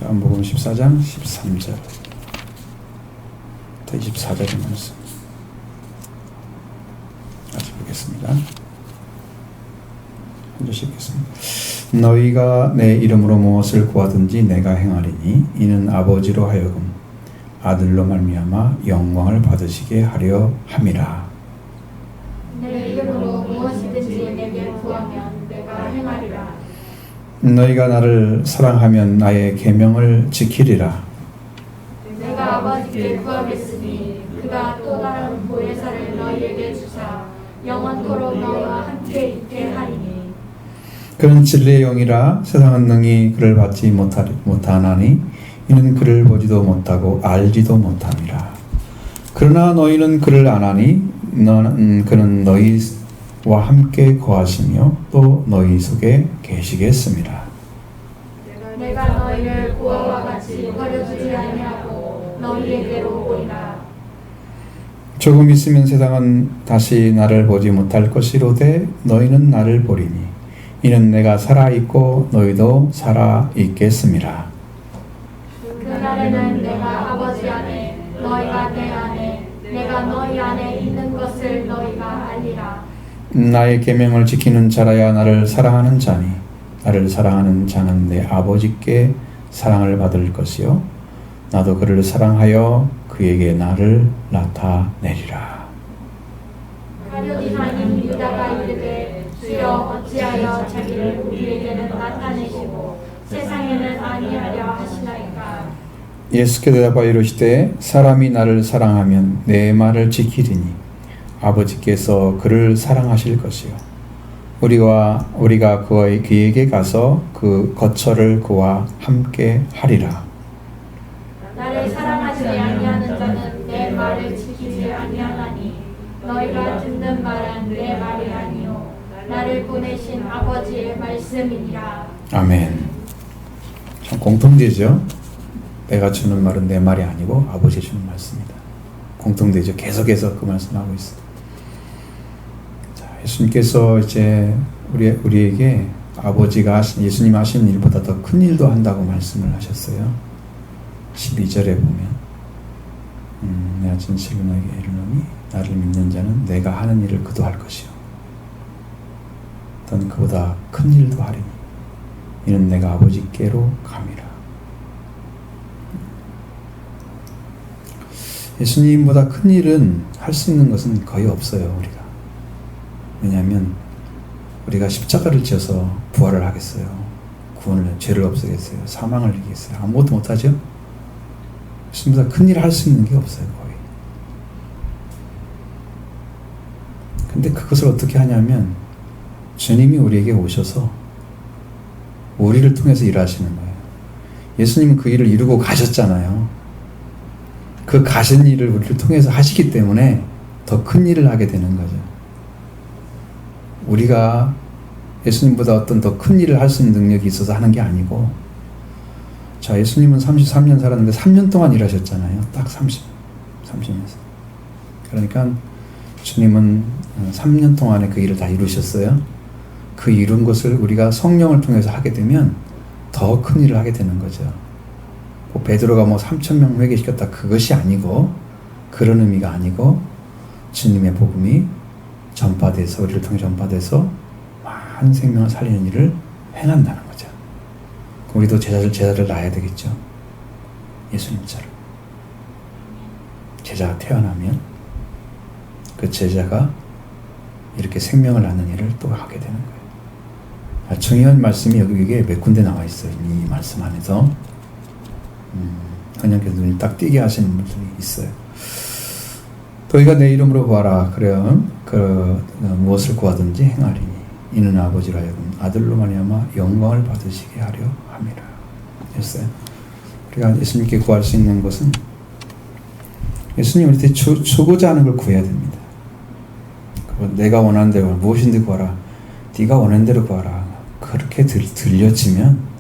요한복음 14장 13절 24절의 말씀 같이 보겠습니다. 한 절씩 읽겠습니다. 너희가 내 이름으로 무엇을 구하든지 내가 행하리니 이는 아버지로 하여금 아들로 말미암아 영광을 받으시게 하려 함이라. 내 이름으로 무엇이든지 내게 구하면 내가 행하리라. 너희가 나를 사랑하면 나의 계명을 지키리라. 내가 아버지께 구하겠으니 그가 또 다른 보혜사를 너희에게 주사 영원토록 너희와 함께 있게 하리니 그는 진리의 영이라 세상은 능히 그를 받지 못하나니 이는 그를 보지도 못하고 알지도 못함이라. 그러나 너희는 그를 아나니 그는 너희와 함께 거하시며 또 너희 속에 계시겠습니다. 내가 너희를 고아와 같이 버려두지 아니하고 너희에게로 오리라. 조금 있으면 세상은 다시 나를 보지 못할 것이로되 너희는 나를 보리니 이는 내가 살아있고 너희도 살아있겠습니다. 그날에는 내가 아버지 안에 너희가 내 안에 내가 너희 안에 있는 것을 너희가 알리라. 나의 계명을 지키는 자라야 나를 사랑하는 자니 나를 사랑하는 자는 내 아버지께 사랑을 받을 것이요 나도 그를 사랑하여 그에게 나를 나타내리라. 가룟 아닌 유다가 이르되 주여 어찌하여 자기를 우리에게는 나타내시고 세상에는 아니하려 하시나이까. 예수께 대답하여 이르시되 사람이 나를 사랑하면 내 말을 지키리니 아버지께서 그를 사랑하실 것이요 우리가 그에게 가서 그 거처를 그와 함께 하리라. 나를 사랑하지 아니하는 자는 내 말을 지키지 아니하나니 너희가 듣는 말은 내 말이 아니요 나를 보내신 아버지의 말씀이니라. 아멘. 참 공통되죠. 내가 주는 말은 내 말이 아니고 아버지 주는 말씀이다. 공통되죠. 계속해서 그 말씀하고 있어요. 자, 예수님께서 이제 우리에게 아버지가 예수님 하신 일보다 더 큰 일도 한다고 말씀을 하셨어요. 12절에 보면 내가 진실로 너에게 이르노니 나를 믿는 자는 내가 하는 일을 그도 할 것이요 또는 그보다 큰 일도 하리니 이는 내가 아버지께로 감이라. 예수님보다 큰 일은 할 수 있는 것은 거의 없어요. 우리가. 왜냐하면 우리가 십자가를 지어서 부활을 하겠어요. 구원을, 죄를 없애겠어요. 사망을 이기겠어요. 아무것도 못하죠. 예수님보다 큰 일을 할 수 있는 게 없어요. 거의. 근데 그것을 어떻게 하냐면 주님이 우리에게 오셔서 우리를 통해서 일하시는 거예요. 예수님은 그 일을 이루고 가셨잖아요. 그 가신 일을 우리를 통해서 하시기 때문에 더 큰 일을 하게 되는 거죠. 우리가 예수님보다 어떤 더 큰 일을 할 수 있는 능력이 있어서 하는 게 아니고, 자, 예수님은 33년 살았는데 3년 동안 일하셨잖아요. 딱 30년에서. 그러니까 주님은 3년 동안에 그 일을 다 이루셨어요. 그 이룬 것을 우리가 성령을 통해서 하게 되면 더 큰 일을 하게 되는 거죠. 베드로가 3,000명 회개시켰다, 그것이 아니고, 그런 의미가 아니고 주님의 복음이 전파돼서, 우리를 통해 전파돼서 많은 생명을 살리는 일을 행한다는 거죠. 우리도 제자를 낳아야 되겠죠. 예수님처럼 제자가 태어나면 그 제자가 이렇게 생명을 낳는 일을 또 하게 되는 거예요. 중요한 말씀이 여기에 몇 군데 나와 있어요. 이 말씀 안에서 하나님께서 눈이 딱 띄게 하시는 분들이 있어요. 너희가 내 이름으로 구하라. 그래야 무엇을 구하든지 행하리니 이는 아버지로 하여금 아들로 말미암아 영광을 받으시게 하려 함이라. 했어요. 우리가 예수님께 구할 수 있는 것은 예수님 우리한테 주고자 하는 걸 구해야 됩니다. 내가 원하는 대로 무엇인데 구하라. 네가 원하는 대로 구하라. 그렇게 들려지면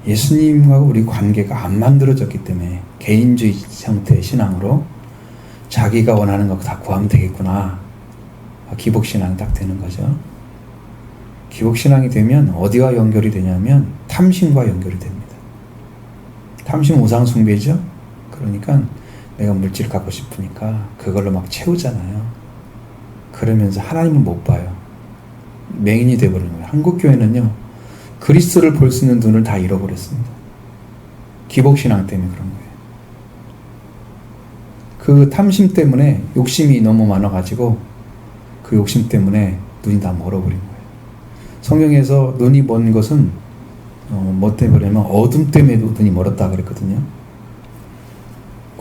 예수님과 우리 관계가 안 만들어졌기 때문에 개인주의 형태의 신앙으로 자기가 원하는 거 다 구하면 되겠구나. 기복신앙이 딱 되는 거죠. 기복신앙이 되면 어디와 연결이 되냐면 탐심과 연결이 됩니다. 탐심 우상 숭배죠. 그러니까 내가 물질을 갖고 싶으니까 그걸로 막 채우잖아요. 그러면서 하나님을 못 봐요. 맹인이 되어버리는 거예요. 한국 교회는요, 그리스도를 볼 수 있는 눈을 다 잃어버렸습니다. 기복신앙 때문에 그런 거예요. 그 탐심 때문에 욕심이 너무 많아가지고 그 욕심 때문에 눈이 다 멀어버린 거예요. 성경에서 눈이 먼 것은 뭐 때문에 어둠 때문에 눈이 멀었다 그랬거든요.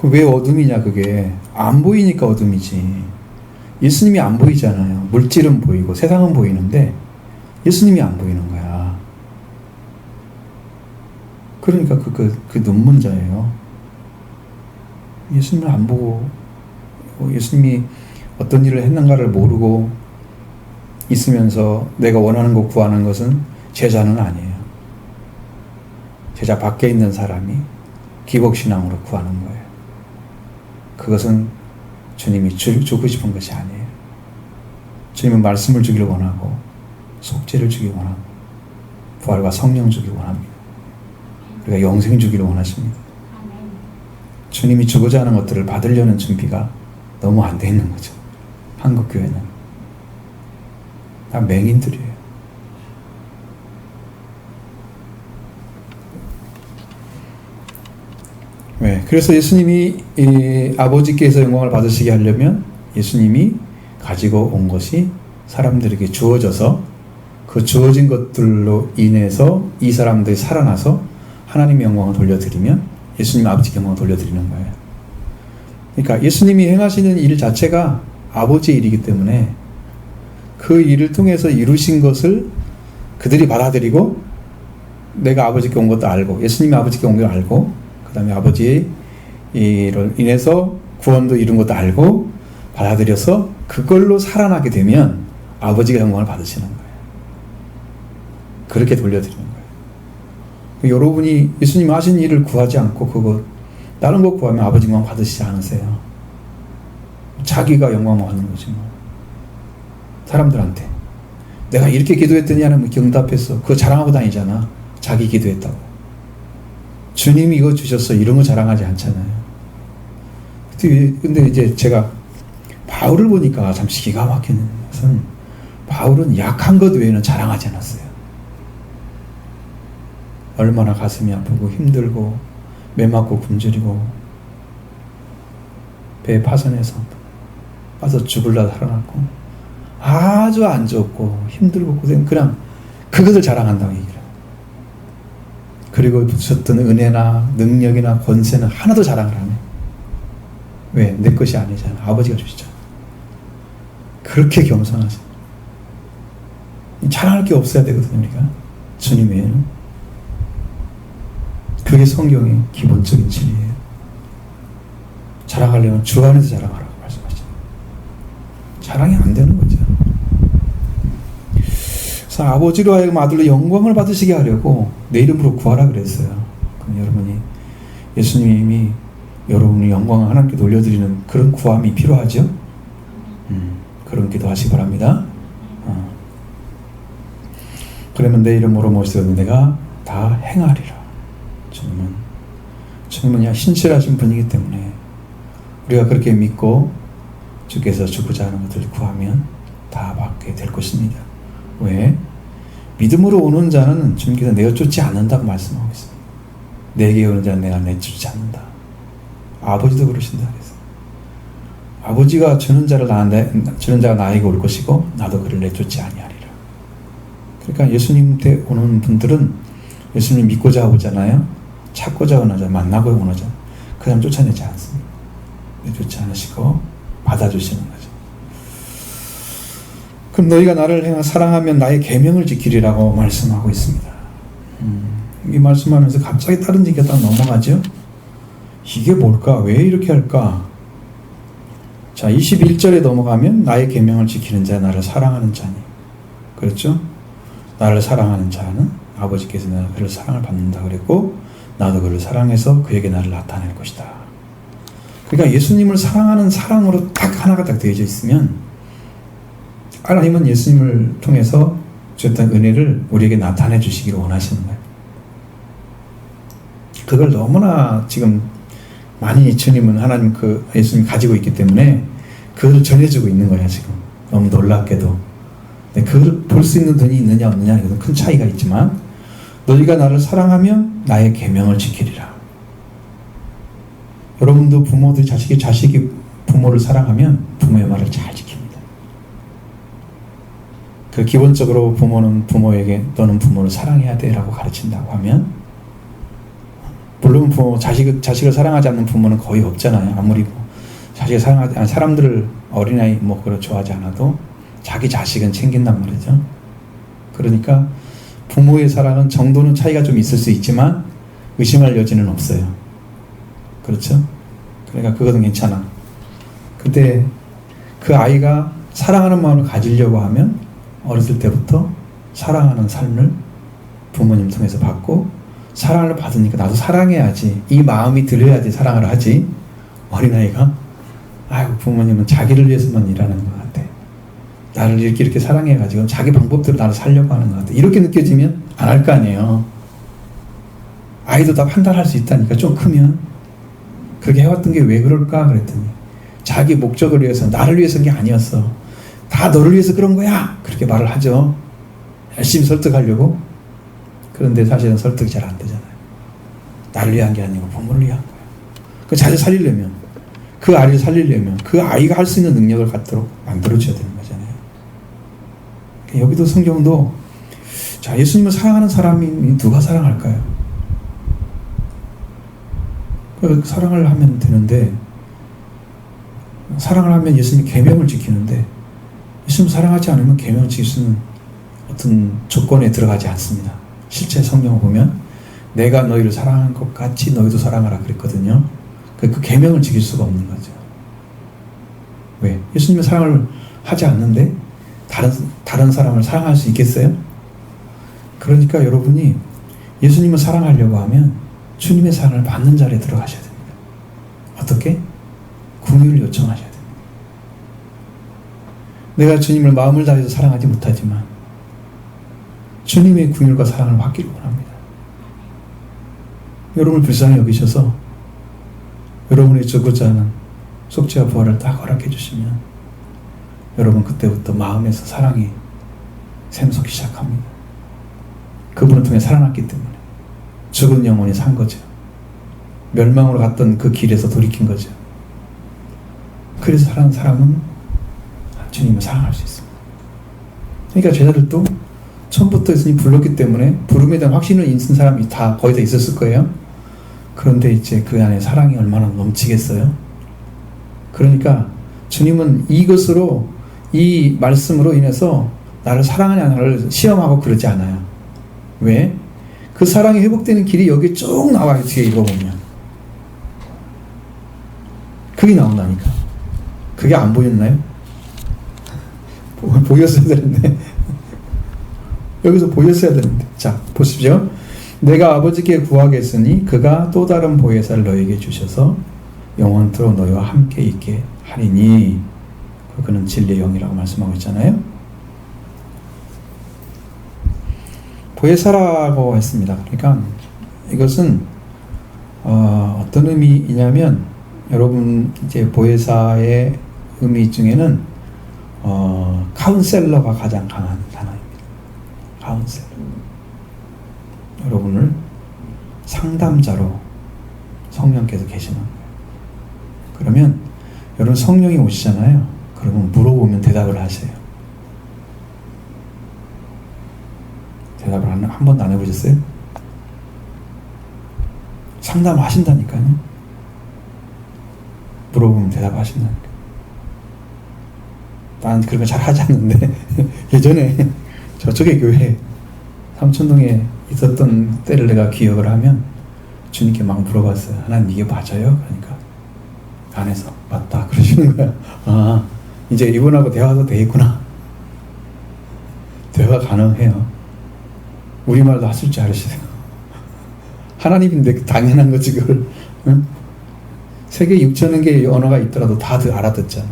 왜 어둠이냐? 그게 안 보이니까 어둠이지. 예수님이 안 보이잖아요. 물질은 보이고 세상은 보이는데 예수님이 안 보이는 거야. 그러니까 그 눈먼자예요. 예수님을 안 보고 예수님이 어떤 일을 했는가를 모르고 있으면서 내가 원하는 것 구하는 것은 제자는 아니에요. 제자 밖에 있는 사람이 기복신앙으로 구하는 거예요. 그것은 주님이 주고 싶은 것이 아니에요. 주님은 말씀을 주기를 원하고 속죄를 주기 원하고 부활과 성령 주기 원합니다. 우리가 영생 주기를 원하십니다. 주님이 주고자 하는 것들을 받으려는 준비가 너무 안 돼 있는 거죠. 한국 교회는 다 맹인들이에요. 왜? 그래서 예수님이 아버지께서 영광을 받으시게 하려면 예수님이 가지고 온 것이 사람들에게 주어져서 그 주어진 것들로 인해서 이 사람들이 살아나서 하나님의 영광을 돌려드리면 예수님 아버지께 영광을 돌려드리는 거예요. 그러니까 예수님이 행하시는 일 자체가 아버지의 일이기 때문에 그 일을 통해서 이루신 것을 그들이 받아들이고 내가 아버지께 온 것도 알고 예수님이 아버지께 온 걸 알고 그 다음에 아버지의 일로 인해서 구원도 이룬 것도 알고 받아들여서 그걸로 살아나게 되면 아버지가 영광을 받으시는 거예요. 그렇게 돌려드리는 거예요. 여러분이 예수님 하신 일을 구하지 않고 그거 다른 거 구하면 아버지 영광 받으시지 않으세요. 자기가 영광 받는 거지 뭐. 사람들한테 내가 이렇게 기도했더니 하나님 경답했어. 그거 자랑하고 다니잖아. 자기 기도했다고. 주님이 이거 주셨어. 이런 거 자랑하지 않잖아요. 근데 이제 제가 바울을 보니까 참 기가 막히는 것은 바울은 약한 것 외에는 자랑하지 않았어요. 얼마나 가슴이 아프고 힘들고 매 맞고 굶주리고 배 파선해서 빠져 죽을라 살아났고 아주 안 좋고 힘들고 고생 그냥 그것을 자랑한다고 얘기를 해요. 그리고 주셨던 은혜나 능력이나 권세는 하나도 자랑을 안 해요. 왜? 내 것이 아니잖아. 아버지가 주시잖아. 그렇게 겸손하죠. 자랑할 게 없어야 되거든요. 우리가 주님 외에는. 그게 성경의 기본적인 진리예요. 자랑하려면 주 안에서 자랑하라고 말씀하시죠. 자랑이 안 되는 거죠. 그래서 아버지로 하여금 아들로 영광을 받으시게 하려고 내 이름으로 구하라 그랬어요. 그럼 여러분이 예수님이 여러분의 영광을 하나님께 돌려드리는 그런 구함이 필요하죠. 그런 기도하시기 바랍니다. 그러면 내 이름으로 모시던 내가 다 행하리라. 주님은 신실하신 분이기 때문에 우리가 그렇게 믿고 주께서 주고자 하는 것들을 구하면 다 받게 될 것입니다. 왜? 믿음으로 오는 자는 주님께서 내어쫓지 않는다고 말씀하고 있습니다. 내게 오는 자는 내가 내쫓지 않는다. 아버지도 그러신다 그래서 아버지가 주는 자가 나에게 올 것이고 나도 그를 내쫓지 아니하리라. 그러니까 예수님 때 오는 분들은 예수님 믿고자 오잖아요. 찾고자 오는 만나고 오는 자 그 사람 쫓아내지 않습니다. 내쫓지 않으시고 받아주시는 거죠. 그럼 너희가 나를 사랑하면 나의 계명을 지키리라고 말씀하고 있습니다. 이 말씀하면서 갑자기 다른 얘기가 딱 넘어가죠. 이게 뭘까? 왜 이렇게 할까? 자, 21절에 넘어가면 나의 계명을 지키는 자 나를 사랑하는 자니. 그렇죠? 나를 사랑하는 자는 아버지께서 그를 사랑을 받는다 그랬고 나도 그를 사랑해서 그에게 나를 나타낼 것이다. 그러니까 예수님을 사랑하는 사랑으로 딱 하나가 딱 되어져 있으면 하나님은 예수님을 통해서 주셨던 은혜를 우리에게 나타내 주시기를 원하시는 거예요. 그걸 너무나 지금 많이 주님은 하나님 그 예수님이 가지고 있기 때문에 그걸 전해주고 있는 거야 지금. 너무 놀랍게도. 근데 그걸 볼 수 있는 눈이 있느냐 없느냐 이건 큰 차이가 있지만 너희가 나를 사랑하면 나의 계명을 지키리라. 여러분도 부모들 자식이 부모를 사랑하면 부모의 말을 잘 지킵니다. 그 기본적으로 부모는 부모에게 너는 부모를 사랑해야 돼라고 가르친다고 하면 물론 자식을 사랑하지 않는 부모는 거의 없잖아요. 아무리 자식을 사랑하지 않는 사람들을 어린아이 그걸 좋아하지 않아도 자기 자식은 챙긴단 말이죠. 그러니까 부모의 사랑은 정도는 차이가 좀 있을 수 있지만 의심할 여지는 없어요. 그렇죠? 그러니까 그것은 괜찮아. 근데 그 아이가 사랑하는 마음을 가지려고 하면 어렸을 때부터 사랑하는 삶을 부모님 통해서 받고 사랑을 받으니까 나도 사랑해야지 이 마음이 들어야지 사랑을 하지. 어린아이가 아이고 부모님은 자기를 위해서만 일하는 것 같아. 나를 이렇게 사랑해가지고 자기 방법대로 나를 살려고 하는 것 같아. 이렇게 느껴지면 안 할 거 아니에요. 아이도 다 판단할 수 있다니까 좀 크면. 그렇게 해왔던 게 왜 그럴까 그랬더니 자기 목적을 위해서 나를 위해서 한 게 아니었어. 다 너를 위해서 그런 거야. 그렇게 말을 하죠. 열심히 설득하려고. 그런데 사실은 설득이 잘 안 되잖아요. 나를 위한 게 아니고 부모를 위한 거야. 그 자식 살리려면 그 아이를 살리려면 그 아이가 할 수 있는 능력을 갖도록 만들어줘야 되는 거잖아요. 여기도 성경도 자 예수님을 사랑하는 사람이 누가 사랑할까요? 사랑을 하면 되는데 사랑을 하면 예수님이 계명을 지키는데 예수님 사랑하지 않으면 계명을 지킬 수 있는 어떤 조건에 들어가지 않습니다. 실제 성경을 보면 내가 너희를 사랑하는 것 같이 너희도 사랑하라 그랬거든요. 그 계명을 지킬 수가 없는 거죠. 왜? 예수님의 사랑을 하지 않는데 다른 사람을 사랑할 수 있겠어요? 그러니까 여러분이 예수님을 사랑하려고 하면 주님의 사랑을 받는 자리에 들어가셔야 됩니다. 어떻게? 긍휼을 요청하셔야 됩니다. 내가 주님을 마음을 다해서 사랑하지 못하지만 주님의 긍휼과 사랑을 받기를 원합니다. 여러분을 불쌍히 여기셔서 여러분이 주고자 하는 속죄와 부활을 딱 허락해 주시면 여러분 그때부터 마음에서 사랑이 샘솟기 시작합니다. 그분을 통해 살아났기 때문에 죽은 영혼이 산 거죠. 멸망으로 갔던 그 길에서 돌이킨 거죠. 그래서 사랑하는 사람은 주님을 사랑할 수 있습니다. 그러니까 제자들도 처음부터 예수님 불렀기 때문에 부름에 대한 확신을 있는 사람이 다 거의 다 있었을 거예요. 그런데 이제 그 안에 사랑이 얼마나 넘치겠어요. 그러니까 주님은 이것으로 이 말씀으로 인해서 나를 사랑하냐를 시험하고 그러지 않아요. 왜? 그 사랑이 회복되는 길이 여기 쭉 나와요. 뒤에 읽어보면 그게 나온다니까. 그게 안 보였나요? 보였어야 되는데 여기서 보였어야 되는데. 자 보십시오. 내가 아버지께 구하겠으니 그가 또 다른 보혜사를 너에게 주셔서 영원토록 너희와 함께 있게 하리니 그는 진리의 영이라고 말씀하고 있잖아요. 보혜사라고 했습니다. 그러니까 이것은 어떤 의미이냐면 여러분 이제 보혜사의 의미 중에는 카운셀러가 가장 강한 단어입니다. 카운셀러. 여러분을 상담자로 성령께서 계시는 거예요. 그러면 여러분 성령이 오시잖아요. 그러면 물어보면 대답을 하세요. 대답을 한 번도 안 해보셨어요? 상담을 하신다니까요. 물어보면 대답을 하신다니까. 난 그런 거 잘 하지 않는데 예전에 저쪽에 교회 삼천동에 있었던 때를 내가 기억을 하면 주님께 막 물어봤어요. 하나님 이게 맞아요? 그러니까 안에서 맞다 그러시는 거야. 아 이제 이분하고 대화도 돼 있구나. 대화 가능해요. 우리말도 하실 줄 아시세요. 하나님인데 당연한 거지 그걸. 응? 세계 6천여 개의 언어가 있더라도 다들 알아듣잖아.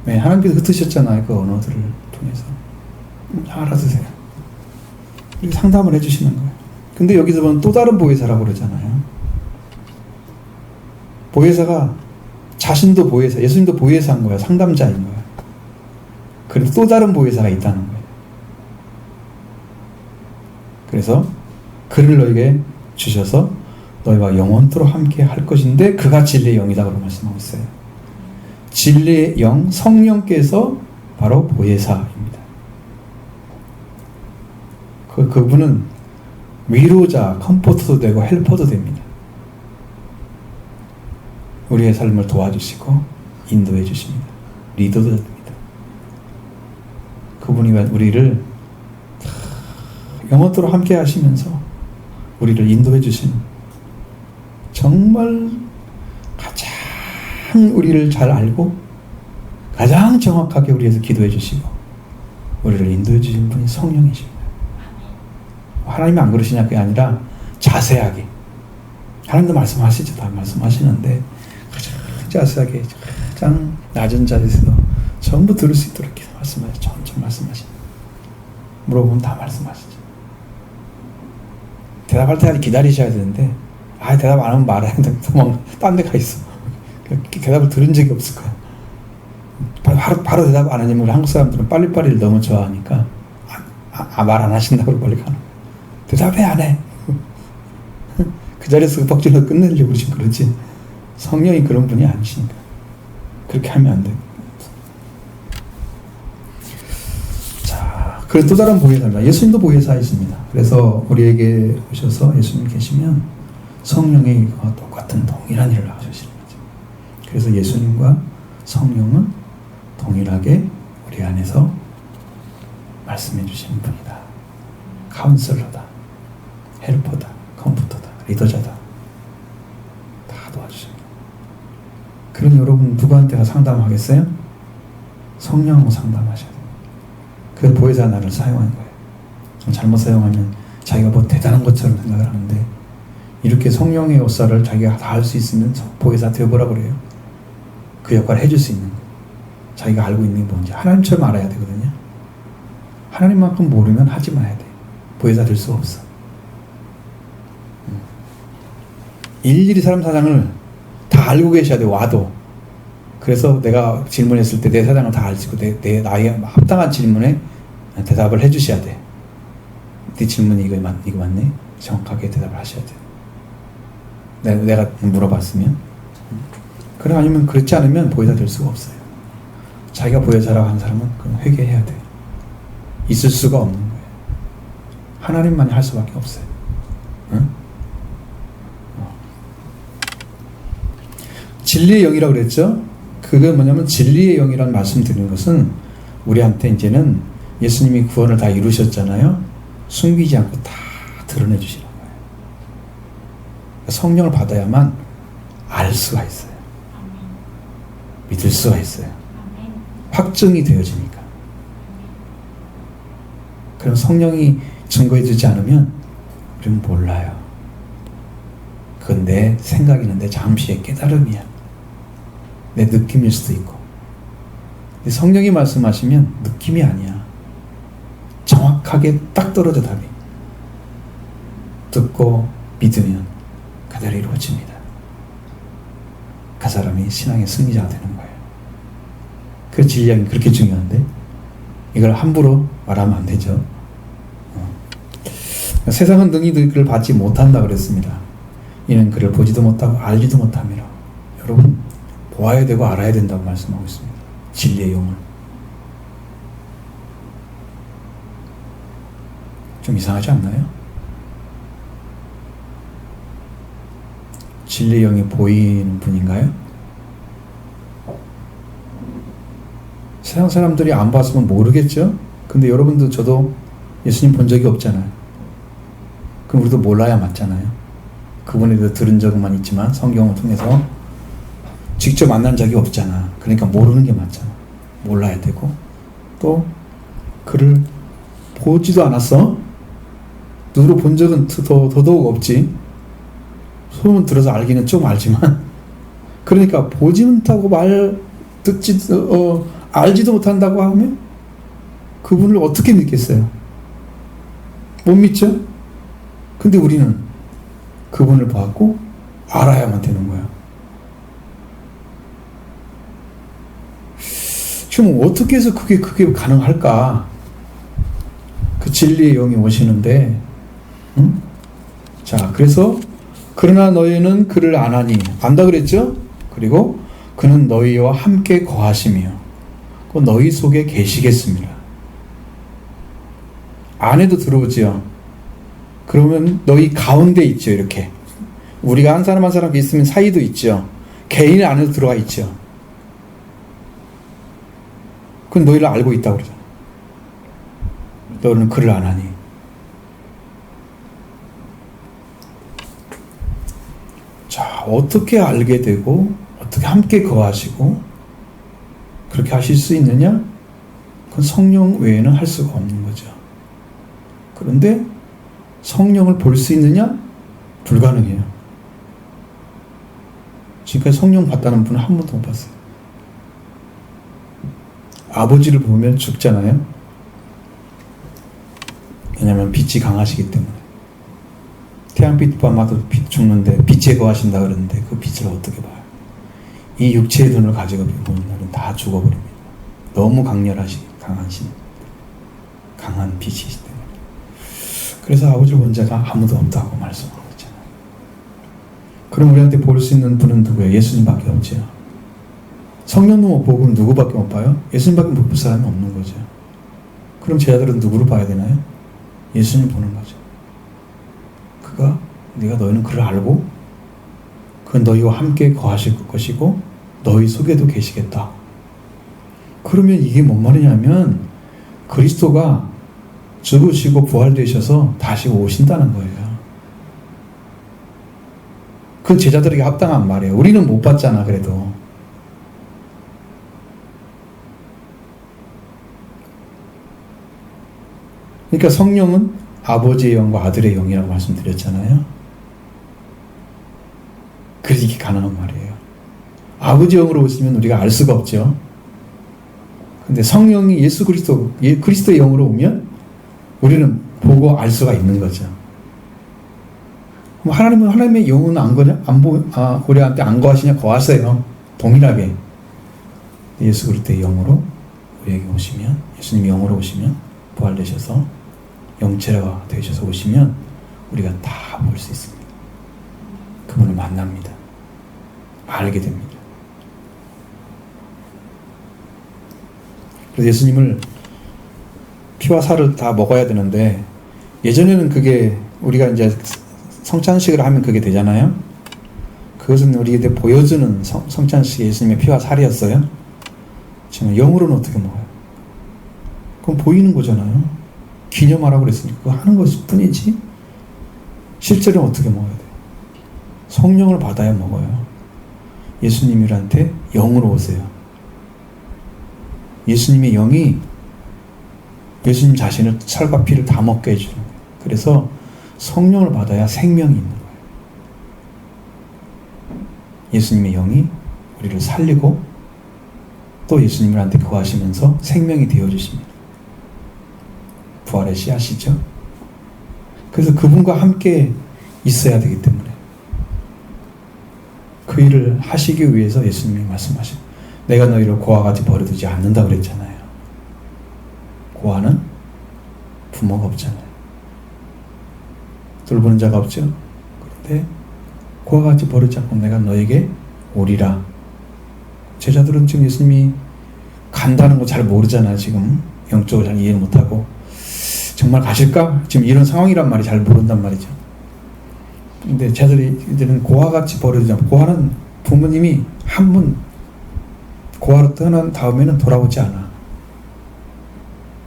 네, 하나님께서 흩으셨잖아요. 그 언어들을 통해서. 알아두세요. 이렇게 상담을 해주시는 거예요. 근데 여기서 보면 또 다른 보혜사라고 그러잖아요. 보혜사가 자신도 보혜사, 예수님도 보혜사인 거야. 상담자인 거야. 그래도 또 다른 보혜사가 있다는 거예요. 그래서 그를 너에게 주셔서 너희와 영원토록 함께 할 것인데 그가 진리의 영이다 그런 말씀하고 있어요. 진리의 영, 성령께서 바로 보혜사입니다. 그분은 위로자, 컴포터도 되고 헬퍼도 됩니다. 우리의 삶을 도와주시고 인도해 주십니다. 리더도 됩니다. 그분이 우리를 영원토록 함께 하시면서 우리를 인도해 주시는 정말 가장 우리를 잘 알고 가장 정확하게 우리에서 기도해 주시고 우리를 인도해 주시는 분이 성령이십니다. 하나님이 안 그러시냐 그게 아니라 자세하게 하나님도 말씀하시죠. 다 말씀하시는데 가장 자세하게 가장 낮은 자리에서 전부 들을 수 있도록 이렇게 말씀하시죠. 천천히 말씀하시죠. 물어보면 다 말씀하시죠. 대답할 때까지 기다리셔야 되는데 대답 안 하면 말아야 돼. 딴 데 가 있어. 대답을 들은 적이 없을 거야. 바로 대답 안 하냐면 우리 한국 사람들은 빨리빨리를 너무 좋아하니까 말 안 하신다고 빨리 가는 거야. 대답해 안 해. 그 자리에서 벅질러 끝내려고 지금 그러지. 성령이 그런 분이 아니시니까 그렇게 하면 안 돼. 자, 그래서 또 다른 보혜사입니다. 예수님도 보혜사이십니다. 그래서 우리에게 오셔서 예수님 계시면 성령의 일과 똑같은 동일한 일을 하시는 거죠. 그래서 예수님과 성령은 동일하게 우리 안에서 말씀해 주시는 분이다. 카운슬러다. 헬퍼다. 컴퓨터다. 리더자다. 다 도와주십니다. 그럼 여러분 누구한테 가 상담하겠어요? 성령하고 상담하셔야 돼요. 그래서 보혜사 나를 사용하는 거예요. 잘못 사용하면 자기가 뭐 대단한 것처럼 생각을 하는데 이렇게 성령의 역사를 자기가 다 할 수 있으면 보혜사 되어보라고 그래요. 그 역할을 해줄 수 있는 거. 자기가 알고 있는 게 뭔지 하나님처럼 알아야 되거든요. 하나님만큼 모르면 하지 마야 돼. 보혜사 될 수가 없어. 일일이 사람 사정을 다 알고 계셔야 돼. 와도. 그래서 내가 질문했을 때 내 사정을 다 알고 나의 합당한 질문에 대답을 해주셔야 돼. 네 질문이 이거 맞네? 정확하게 대답을 하셔야 돼. 내가 물어봤으면. 그래 아니면 그렇지 않으면 보혜사 될 수가 없어요. 자기가 보혜사라고 하는 사람은 그럼 회개해야 돼. 있을 수가 없는 거예요. 하나님만이 할 수밖에 없어요. 응? 진리의 영이라고 그랬죠? 그게 뭐냐면 진리의 영이라는 말씀 드리는 것은 우리한테 이제는 예수님이 구원을 다 이루셨잖아요. 숨기지 않고 다 드러내 주시는 거예요. 성령을 받아야만 알 수가 있어요. 믿을 수가 있어요. 확증이 되어지니까. 그럼 성령이 증거해 주지 않으면 우리는 몰라요. 그건 내 생각이나 내 잠시의 깨달음이야. 내 느낌일 수도 있고. 근데 성령이 말씀하시면 느낌이 아니야. 정확하게 딱 떨어져 답이. 듣고 믿으면 그대로 이루어집니다. 그 사람이 신앙의 승리자가 되는 거예요. 그 진리학이 그렇게 중요한데 이걸 함부로 말하면 안 되죠. 세상은 능히 그를 받지 못한다 그랬습니다. 이는 그를 보지도 못하고 알지도 못함이라. 여러분 보아야 되고 알아야 된다고 말씀하고 있습니다. 진리의 영을. 좀 이상하지 않나요? 진리의 영이 보이는 분인가요? 세상 사람들이 안 봤으면 모르겠죠? 근데 여러분도 저도 예수님 본 적이 없잖아요. 그럼 우리도 몰라야 맞잖아요. 그분에 대해서 들은 적만 있지만 성경을 통해서 직접 만난 적이 없잖아. 그러니까 모르는 게 맞잖아. 몰라야 되고 또 그를 보지도 않았어. 눈으로 본 적은 더더욱 없지. 소문 들어서 알기는 좀 알지만 그러니까 보지 못하고 알지도 못한다고 하면 그분을 어떻게 믿겠어요? 못 믿죠? 근데 우리는 그분을 보았고 알아야만 되는 거야. 지금 어떻게 해서 그게 가능할까? 그 진리의 영이 오시는데, 응? 자, 그래서 그러나 너희는 그를 안 하니, 안다 그랬죠? 그리고 그는 너희와 함께 거하시며 그 너희 속에 계시겠습니다. 안에도 들어오죠. 그러면 너희 가운데 있죠. 이렇게 우리가 한 사람 한 사람 있으면 사이도 있죠. 개인 안에도 들어가 있죠. 그건 너희를 알고 있다고 그러잖아. 너는 그를 안 하니. 자, 어떻게 알게 되고 어떻게 함께 거하시고 그렇게 하실 수 있느냐? 그건 성령 외에는 할 수가 없는 거죠. 그런데 성령을 볼 수 있느냐? 불가능해요. 지금까지 성령 봤다는 분은 한 번도 못 봤어요. 아버지를 보면 죽잖아요. 왜냐하면 빛이 강하시기 때문에. 태양빛 밤마다 죽는데 빛에 거하신다 그러는데 그 빛을 어떻게 봐요? 이 육체의 눈을 가지고 보는 날은 다 죽어버립니다. 너무 강한 빛이시기 때문에. 그래서 아버지를 본 자가 아무도 없다고 말씀하고 있잖아요. 그럼 우리한테 볼 수 있는 분은 누구예요? 예수님밖에 없죠. 성령도 못 보고 누구밖에 못 봐요? 예수님밖에 못 볼 사람이 없는 거죠. 그럼 제자들은 누구를 봐야 되나요? 예수님 보는 거죠. 그가 네가 너희는 그를 알고 그 너희와 함께 거하실 것이고 너희 속에도 계시겠다. 그러면 이게 뭔 말이냐면 그리스도가 죽으시고 부활되셔서 다시 오신다는 거예요. 그 제자들에게 합당한 말이에요. 우리는 못 봤잖아 그래도. 그러니까 성령은 아버지의 영과 아들의 영이라고 말씀드렸잖아요. 그래서 이게 가능한 말이에요. 아버지 영으로 오시면 우리가 알 수가 없죠. 근데 성령이 예수 그리스도의 영으로 오면 우리는 보고 알 수가 있는 거죠. 그럼 하나님의 영은 우리한테 안 거하시냐? 거하세요. 동일하게. 예수 그리스도의 영으로 우리에게 오시면, 예수님이 영으로 오시면, 부활되셔서 영체가 되셔서 오시면 우리가 다 볼 수 있습니다. 그분을 만납니다. 알게 됩니다. 그래서 예수님을 피와 살을 다 먹어야 되는데 예전에는 그게 우리가 이제 성찬식을 하면 그게 되잖아요. 그것은 우리에게 보여주는 성찬식이 예수님의 피와 살이었어요. 지금 영으로는 어떻게 먹어요? 그건 보이는 거잖아요. 기념하라고 그랬으니까 그거 하는 것일 뿐이지 실제로는 어떻게 먹어야 돼요? 성령을 받아야 먹어요. 예수님한테 영으로 오세요. 예수님의 영이 예수님 자신을 살과 피를 다 먹게 해주는 거예요. 그래서 성령을 받아야 생명이 있는 거예요. 예수님의 영이 우리를 살리고 또 예수님한테 거하시면서 생명이 되어주십니다. 부활의 씨앗이죠. 그래서 그분과 함께 있어야 되기 때문에 그 일을 하시기 위해서 예수님이 말씀하신 내가 너희를 고와 같이 버려두지 않는다 그랬잖아요. 고아는 부모가 없잖아요. 돌보는 자가 없죠. 그런데 고와 같이 버리지 않고 내가 너에게 오리라. 제자들은 지금 예수님이 간다는 거 잘 모르잖아요. 지금 영적으로 잘 이해를 못하고 정말 가실까? 지금 이런 상황이란 말이 잘 모른단 말이죠. 근데 제자들이 이제는 고와 같이 버려두지 않고 고아는 부모님이 한 번 고아로 떠난 다음에는 돌아오지 않아.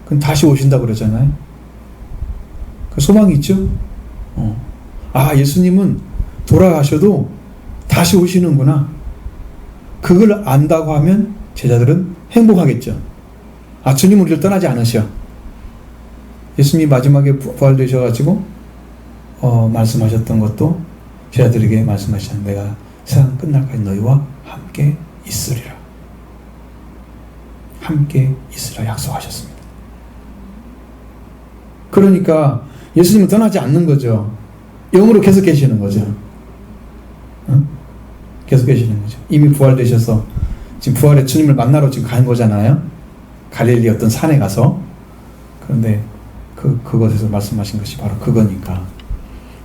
그럼 다시 오신다 그러잖아요. 그 소망이 있죠? 예수님은 돌아가셔도 다시 오시는구나. 그걸 안다고 하면 제자들은 행복하겠죠. 주님 우리를 떠나지 않으셔. 예수님이 마지막에 부활되셔가지고 말씀하셨던 것도 제자들에게 말씀하시잖아요. 내가 세상 끝날까지 너희와 함께 있으리라. 함께 있으라 약속하셨습니다. 그러니까 예수님은 떠나지 않는 거죠. 영으로 계속 계시는 거죠. 계속 계시는 거죠. 이미 부활되셔서 지금 부활의 주님을 만나러 지금 간 거잖아요. 갈릴리 어떤 산에 가서. 그런데 그것에서 말씀하신 것이 바로 그거니까.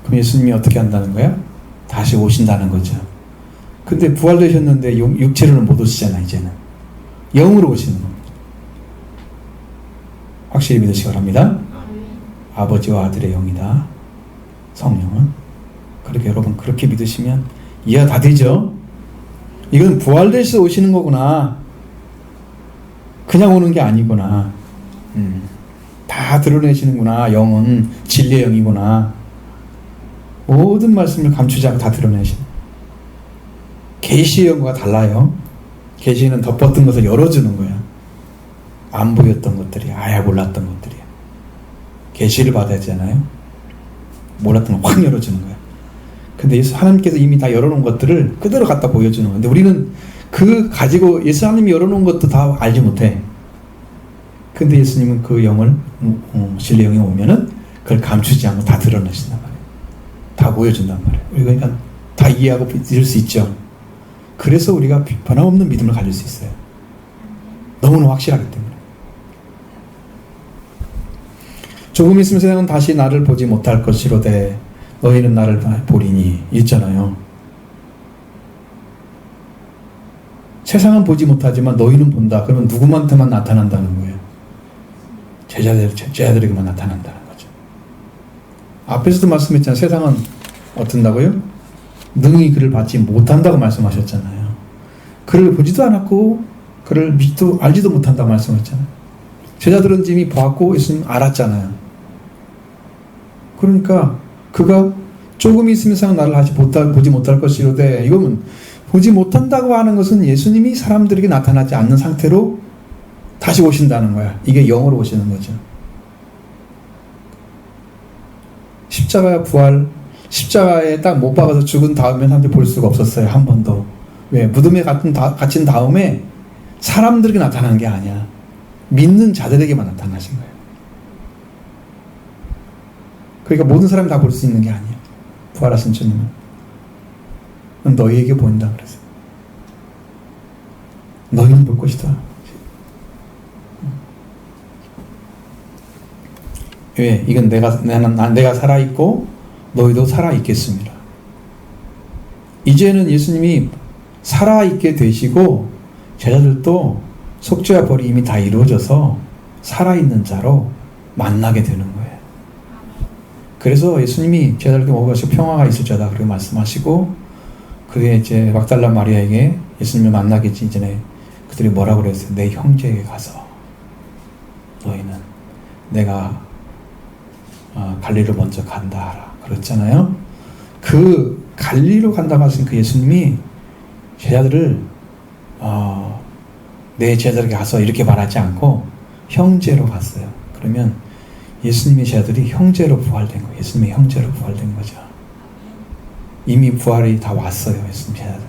그럼 예수님이 어떻게 한다는 거야? 다시 오신다는 거죠. 근데 부활되셨는데 육체로는 못 오시잖아. 이제는 영으로 오시는 겁니다. 확실히 믿으시기 바랍니다. 아버지와 아들의 영이다. 성령은. 그렇게 여러분 그렇게 믿으시면 이해가 다 되죠? 이건 부활되셔서 오시는 거구나. 그냥 오는 게 아니구나. 다 드러내시는구나. 영은 진리의 영이구나. 모든 말씀을 감추지 않고 다 드러내시는. 계시의 영과 달라요. 계시는 덮었던 것을 열어주는 거야. 안 보였던 것들이, 아예 몰랐던 것들이야. 계시를 받아야 되잖아요. 몰랐던 걸 확 열어주는 거야. 근데 예수 하나님께서 이미 다 열어놓은 것들을 그대로 갖다 보여주는 건데 우리는 그 가지고 예수 하나님이 열어놓은 것도 다 알지 못해. 근데 예수님은 그 영을 진리 영이 오면은 그걸 감추지 않고 다 드러내신단 말이에요. 다 보여준단 말이에요. 우리가 그러니까 다 이해하고 믿을 수 있죠. 그래서 우리가 변함없는 믿음을 가질 수 있어요. 너무나 확실하기 때문에. 조금 있으면 세상은 다시 나를 보지 못할 것이로되 너희는 나를 보리니 있잖아요. 세상은 보지 못하지만 너희는 본다. 그러면 누구한테만 나타난다는 거예요? 제자들에게만 나타난다는 거죠. 앞에서도 말씀했잖아요. 세상은 어떤다고요? 능히 그를 받지 못한다고 말씀하셨잖아요. 그를 보지도 않았고 그를 알지도 못한다고 말씀하셨잖아요. 제자들은 이미 보았고 예수님 알았잖아요. 그러니까 그가 조금 있으면 세상 나를 보지 못할 것이로되 이거는 보지 못한다고 하는 것은 예수님이 사람들에게 나타나지 않는 상태로 다시 오신다는 거야. 이게 영으로 오시는 거죠. 십자가의 부활, 십자가에 딱 못 박아서 죽은 다음에 사람들이 볼 수가 없었어요. 한 번도. 왜? 무덤에 갇힌 다음에 사람들에게 나타난 게 아니야. 믿는 자들에게만 나타나신 거예요. 그러니까 모든 사람이 다 볼 수 있는 게 아니야. 부활하신 주님은. 너희에게 보인다 그랬어요. 너희는 볼 것이다. 왜? 이건 내가 살아있고 너희도 살아있겠습니다. 이제는 예수님이 살아있게 되시고 제자들도 속죄와 벌이 이미 다 이루어져서 살아있는 자로 만나게 되는 거예요. 그래서 예수님이 제자들에게 먹어서 평화가 있을지어다 그렇게 말씀하시고 그게 이제 막달라 마리아에게 예수님을 만나기 이전에 그들이 뭐라고 그랬어요? 내 형제에게 가서 너희는 내가 갈리로 먼저 간다 하라 그랬잖아요. 그 갈리로 간다고 하신 그 예수님이 제자들을 내 제자들에게 가서 이렇게 말하지 않고 형제로 갔어요. 그러면 예수님의 제자들이 형제로 부활된 거예요. 예수님의 형제로 부활된 거죠. 이미 부활이 다 왔어요. 예수님 제자들.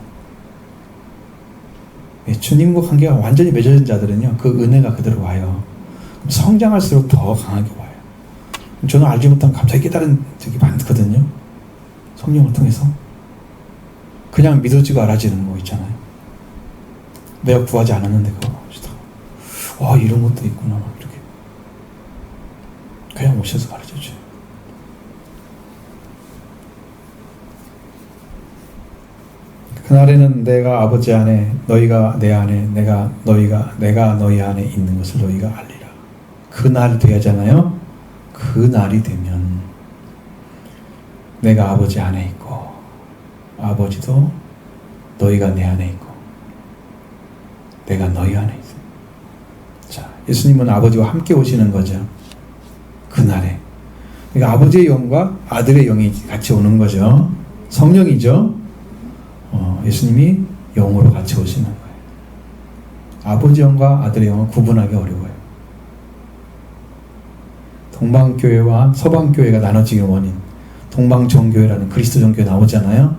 주님과 관계가 완전히 맺어진 자들은요. 그 은혜가 그대로 와요. 성장할수록 더 강하게 와요. 저는 알지 못한 갑자기 깨달은 적이 많거든요. 성령을 통해서. 그냥 믿어지고 알아지는 거 있잖아요. 내가 구하지 않았는데 그거 와 이런 것도 있구나 막 이렇게 그냥 오셔서 가르쳐줘요. 그날에는 내가 아버지 안에 너희가 내 안에 내가 너희 안에 있는 것을 너희가 알리라. 그 날이 돼야잖아요. 그 날이 되면 내가 아버지 안에 있고 아버지도 너희가 내 안에 있고 내가 너희 안에 있어. 자, 예수님은 아버지와 함께 오시는 거죠. 그날에. 그러니까 아버지의 영과 아들의 영이 같이 오는 거죠. 성령이죠. 예수님이 영으로 같이 오시는 거예요. 아버지 영과 아들의 영은 구분하기 어려워요. 동방교회와 서방교회가 나눠지기 원인. 동방정교회라는 그리스도 정교회 나오잖아요.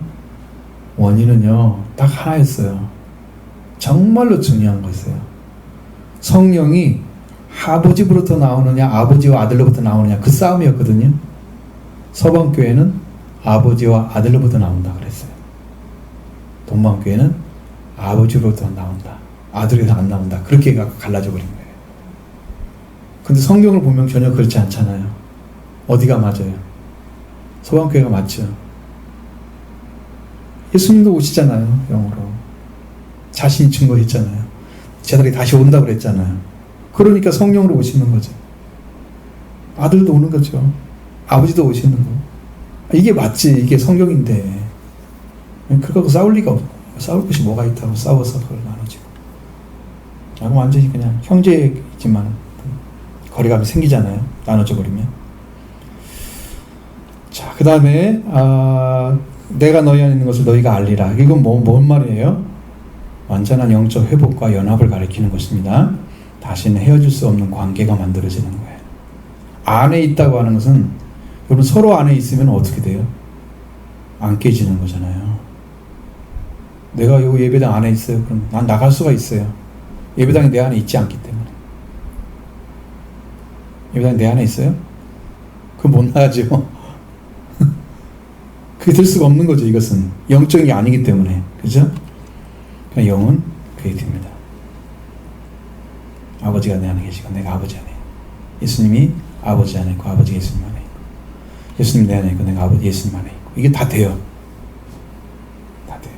원인은요, 딱 하나였어요. 정말로 중요한 거였어요. 성령이 아버지로부터 나오느냐 아버지와 아들로부터 나오느냐 그 싸움이었거든요. 서방교회는 아버지와 아들로부터 나온다 그랬어요. 동방교회는 아버지로부터 나온다. 아들에서 안 나온다. 그렇게 갈라져 버린 거예요. 근데 성경을 보면 전혀 그렇지 않잖아요. 어디가 맞아요? 소방교회가 맞죠. 예수님도 오시잖아요. 영으로. 자신이 증거했잖아요. 제자들이 다시 온다고 그랬잖아요. 그러니까 성령으로 오시는 거죠. 아들도 오는 거죠. 아버지도 오시는 거. 이게 맞지. 이게 성경인데. 그거 싸울 리가 없고, 싸울 것이 뭐가 있다고 싸워서 그걸 나눠지고. 완전히 그냥 형제이지만 거리감이 생기잖아요. 나눠져 버리면. 자, 그 다음에 내가 너희 안에 있는 것을 너희가 알리라. 이건 뭔 말이에요? 완전한 영적 회복과 연합을 가리키는 것입니다. 다시는 헤어질 수 없는 관계가 만들어지는 거예요. 안에 있다고 하는 것은 여러분 서로 안에 있으면 어떻게 돼요? 안 깨지는 거잖아요. 내가 요 예배당 안에 있어요. 그럼 난 나갈 수가 있어요. 예배당이 내 안에 있지 않기 때문에. 예배당이 내 안에 있어요? 그럼 못 나가죠. 그게 될 수가 없는 거죠. 이것은 영적인 게 아니기 때문에. 그죠? 그러니까 영은 그게 됩니다. 아버지가 내 안에 계시고 내가 아버지 안에. 예수님이 아버지 안에 있고 아버지가 예수님 안에 있고 예수님 내 안에 있고 내가 아버지 예수님 안에 있고 이게 다 돼요. 다 돼요.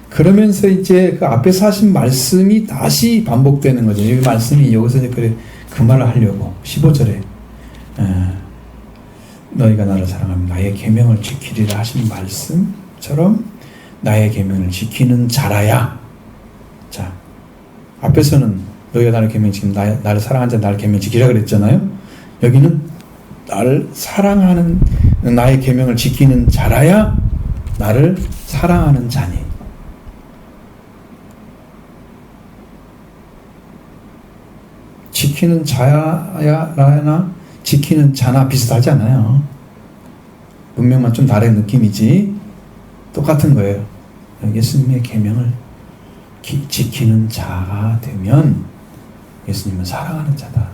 그러면서 이제 그 앞에서 하신 말씀이 다시 반복되는 거죠. 이 말씀이 여기서 이제 그 말을 하려고 15절에 너희가 나를 사랑하면 나의 계명을 지키리라 하신 말씀처럼 나의 계명을 지키는 자라야. 자, 앞에서는 너희가 나를 계명 지키면 나를 사랑하는 자 나를 계명 지키라 그랬잖아요. 여기는 나를 사랑하는 나의 계명을 지키는 자라야 나를 사랑하는 자니. 지키는 자야나 지키는 자나 비슷하지 않아요. 문명만 좀 다른 느낌이지 똑같은 거예요. 예수님의 계명을 지키는 자가 되면 예수님은 사랑하는 자다.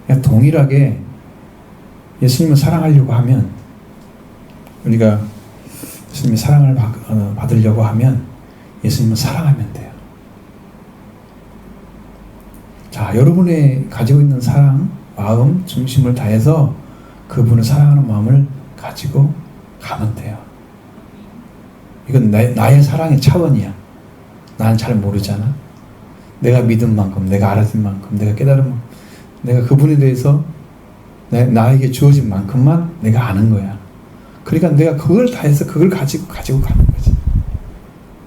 그러니까 동일하게 예수님을 사랑하려고 하면 우리가 예수님의 사랑을 받으려고 하면 예수님을 사랑하면 돼요. 자, 여러분의 가지고 있는 사랑, 마음, 중심을 다해서 그분을 사랑하는 마음을 가지고 가면 돼요. 이건 나의 사랑의 차원이야. 나는 잘 모르잖아. 내가 믿은 만큼, 내가 알았은 만큼, 내가 깨달은 만큼, 내가 그분에 대해서 나에게 주어진 만큼만 내가 아는 거야. 그러니까 내가 그걸 다해서 그걸 가지고 가는 거지.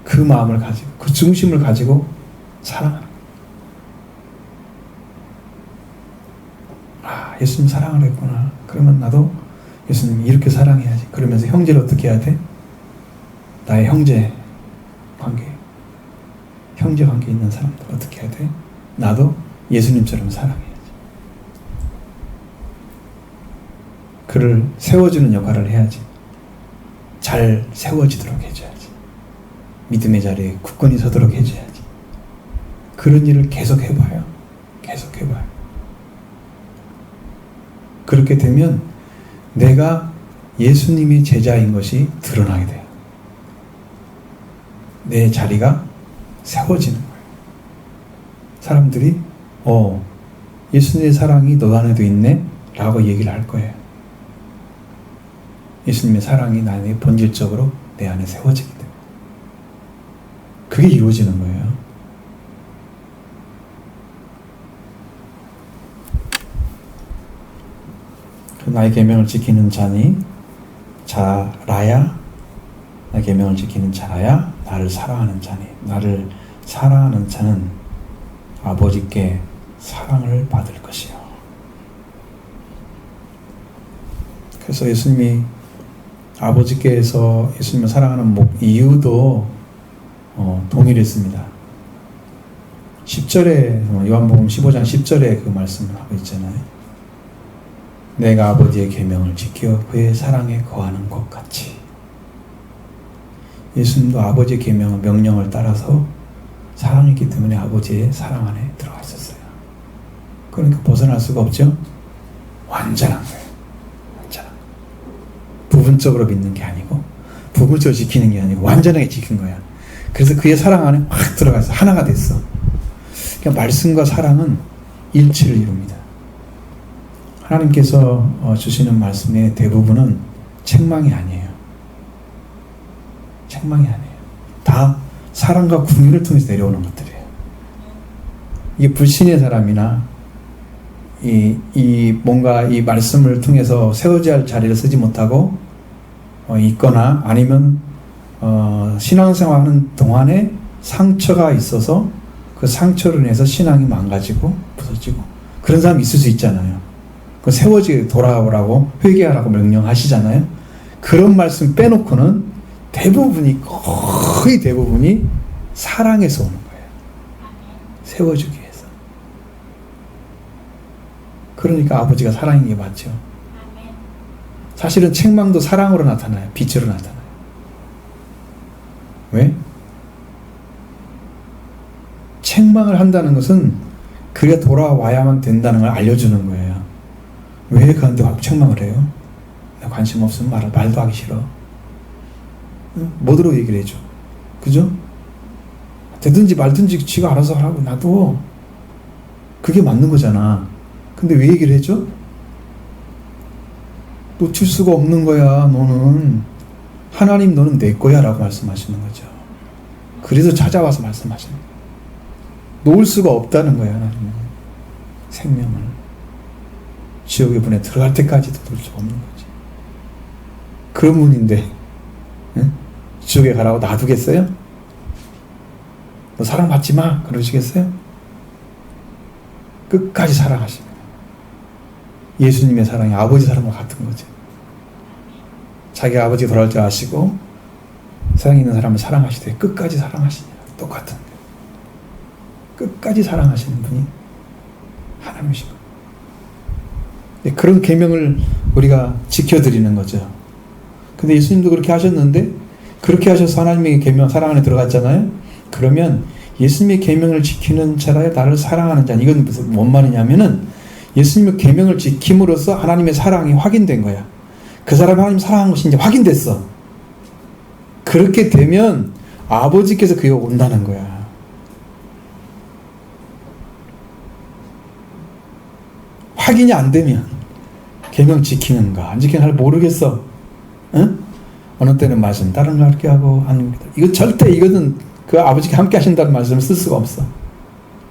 그 마음을 가지고, 그 중심을 가지고 사랑하는 거야. 예수님 사랑을 했구나. 그러면 나도 예수님 이렇게 사랑해야지. 그러면서 형제를 어떻게 해야 돼? 나의 형제 관계 있는 사람들 어떻게 해야 돼? 나도 예수님처럼 사랑해야지. 그를 세워주는 역할을 해야지. 잘 세워지도록 해줘야지. 믿음의 자리에 굳건히 서도록 해줘야지. 그런 일을 계속 해봐요. 그렇게 되면 내가 예수님의 제자인 것이 드러나게 돼요. 내 자리가 세워지는 거예요. 사람들이 예수님의 사랑이 너 안에도 있네? 라고 얘기를 할 거예요. 예수님의 사랑이 나 안에 본질적으로 내 안에 세워지기 때문에 그게 이루어지는 거예요. 나의 계명을 지키는 자라야 나의 계명을 지키는 자라야 나를 사랑하는 자니. 나를 사랑하는 자는 아버지께 사랑을 받을 것이요. 그래서 예수님이 아버지께서 예수님을 사랑하는 이유도 동일했습니다. 10절에 요한복음 15장 10절에 그 말씀을 하고 있잖아요. 내가 아버지의 계명을 지켜 그의 사랑에 거하는 것 같이. 예수님도 아버지의 계명, 명령을 따라서 사랑했기 때문에 아버지의 사랑 안에 들어가 있었어요. 그러니까 벗어날 수가 없죠. 완전한 거예요. 완전한 거. 부분적으로 믿는 게 아니고 부분적으로 지키는 게 아니고 완전하게 지킨 거야. 그래서 그의 사랑 안에 확 들어가서 하나가 됐어. 그러니까 말씀과 사랑은 일치를 이룹니다. 하나님께서 주시는 말씀의 대부분은 책망이 아니에요. 책망이 아니에요. 다 사랑과 궁유를 통해서 내려오는 것들이에요. 이게 불신의 사람이나 뭔가 이 말씀을 통해서 세워져야 할 자리를 쓰지 못하고 있거나 아니면 신앙생활하는 동안에 상처가 있어서 그 상처로 인해서 신앙이 망가지고 부서지고 그런 사람이 있을 수 있잖아요. 그 세워지게 돌아오라고 회개하라고 명령하시잖아요. 그런 말씀 빼놓고는 거의 대부분이 사랑에서 오는 거예요. 세워주기 위해서. 그러니까 아버지가 사랑인 게 맞죠. 사실은 책망도 사랑으로 나타나요. 빛으로 나타나요. 왜? 책망을 한다는 것은 그가 돌아와야만 된다는 걸 알려주는 거예요. 왜 그한테 책망을 해요? 나 관심 없으면 말도 하기 싫어. 뭐더러 얘기를 해줘. 그죠? 되든지 말든지 지가 알아서 하라고 놔둬. 그게 맞는 거잖아. 근데 왜 얘기를 해줘? 놓칠 수가 없는 거야. 너는 하나님 너는 내 거야 라고 말씀하시는 거죠. 그래서 찾아와서 말씀하시는 거예요. 놓을 수가 없다는 거야. 하나님은 생명을 지옥의 분에 들어갈 때까지도 놓을 수가 없는 거지. 그런 분인데 응? 지옥에 가라고 놔두겠어요? 너 사랑받지 마 그러시겠어요? 끝까지 사랑하십니다. 예수님의 사랑이 아버지 사랑과 같은 거죠. 자기 아버지가 돌아올 줄 아시고 세상에 있는 사람을 사랑하시되 끝까지 사랑하시냐. 똑같은 거예요. 끝까지 사랑하시는 분이 하나님이신 거예요. 그런 계명을 우리가 지켜드리는 거죠. 근데 예수님도 그렇게 하셨는데 그렇게 하셔서 하나님의 계명 사랑 안에 들어갔잖아요. 그러면 예수님의 계명을 지키는 자라야 나를 사랑하는 자. 이건 무슨 뭔 말이냐면은 예수님의 계명을 지킴으로써 하나님의 사랑이 확인된 거야. 그 사람이 하나님 사랑한 것이 이제 확인됐어. 그렇게 되면 아버지께서 그에 온다는 거야. 확인이 안 되면 계명 지키는가 안 지키는가 잘 모르겠어. 응? 어느 때는 말씀 다른 거 할게 하고 하는 거다. 이거 절대 이거는 그 아버지가 함께 하신다는 말씀을 쓸 수가 없어.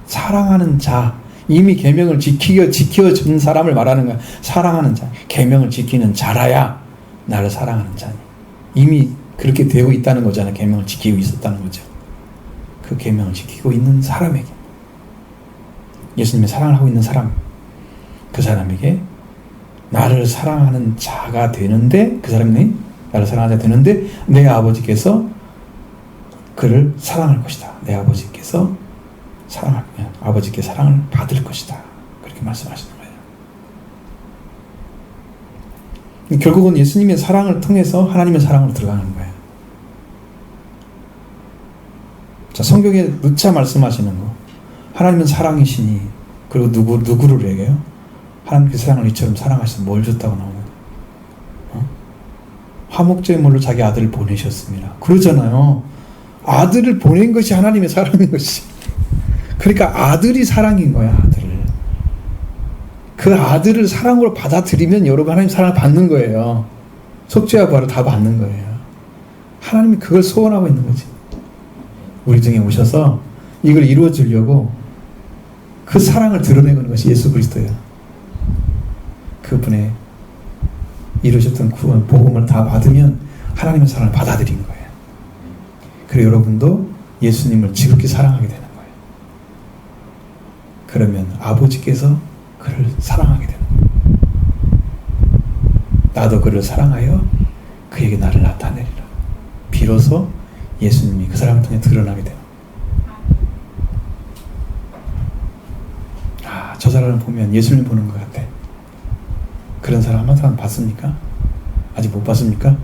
사랑하는 자, 이미 계명을 지켜준 사람을 말하는 거야. 사랑하는 자, 계명을 지키는 자라야 나를 사랑하는 자니. 이미 그렇게 되고 있다는 거잖아. 계명을 지키고 있었다는 거죠. 그 계명을 지키고 있는 사람에게, 예수님의 사랑을 하고 있는 사람, 그 사람에게 나를 사랑하는 자가 되는데, 그 사람이 나를 사랑하는 자가 되는데 내 아버지께서 그를 사랑할 것이다. 내 아버지께서 사랑하면 아버지께 사랑을 받을 것이다. 그렇게 말씀하시는 거예요. 결국은 예수님의 사랑을 통해서 하나님의 사랑으로 들어가는 거예요. 자, 성경에 누차 말씀하시는 거. 하나님은 사랑이시니, 그리고 누구를 얘기해요? 하나님께서 사랑을 이처럼 사랑하셔서 뭘 줬다고 나오는 거예요? 화목제물로 자기 아들을 보내셨습니다. 그러잖아요. 아들을 보낸 것이 하나님의 사랑인 것이. 그러니까 아들이 사랑인 거야. 아들을. 그 아들을 사랑으로 받아들이면 여러분 하나님 사랑을 받는 거예요. 속죄와 부활을 다 받는 거예요. 하나님이 그걸 소원하고 있는 거지. 우리 중에 오셔서 이걸 이루어 주려고 그 사랑을 드러내는 것이 예수 그리스도예요. 그분의 이루셨던 구원, 복음을 다 받으면 하나님의 사랑을 받아들인 거예요. 그리고 여러분도 예수님을 지극히 사랑하게 되는 거예요. 그러면 아버지께서 그를 사랑하게 되는 거예요. 나도 그를 사랑하여 그에게 나를 나타내리라. 비로소 예수님이 그 사람을 통해 드러나게 되는 거예요. 아, 저 사람을 보면 예수님 보는 것 같아. 그런 사람 한 사람 봤습니까? 아직 못 봤습니까?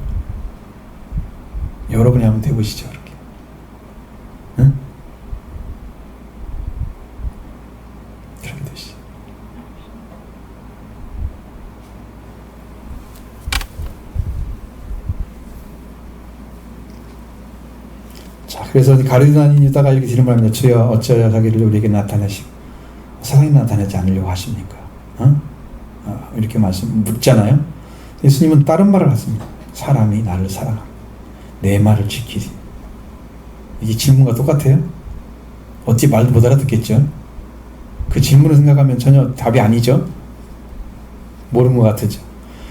여러분이 한번 해보시죠. 그렇게. 응? 그렇게 되시죠. 자, 그래서 가룟 유다가 이렇게 질문합니다. 주여 어찌하여 자기를 우리에게 나타내시고 사랑이 나타내지 않으려고 하십니까? 이렇게 묻잖아요. 예수님은 다른 말을 하십니다. 사람이 나를 사랑하고 내 말을 지키리. 이게 질문과 똑같아요? 어찌 말도 못 알아듣겠죠? 그 질문을 생각하면 전혀 답이 아니죠? 모르는 것 같으죠?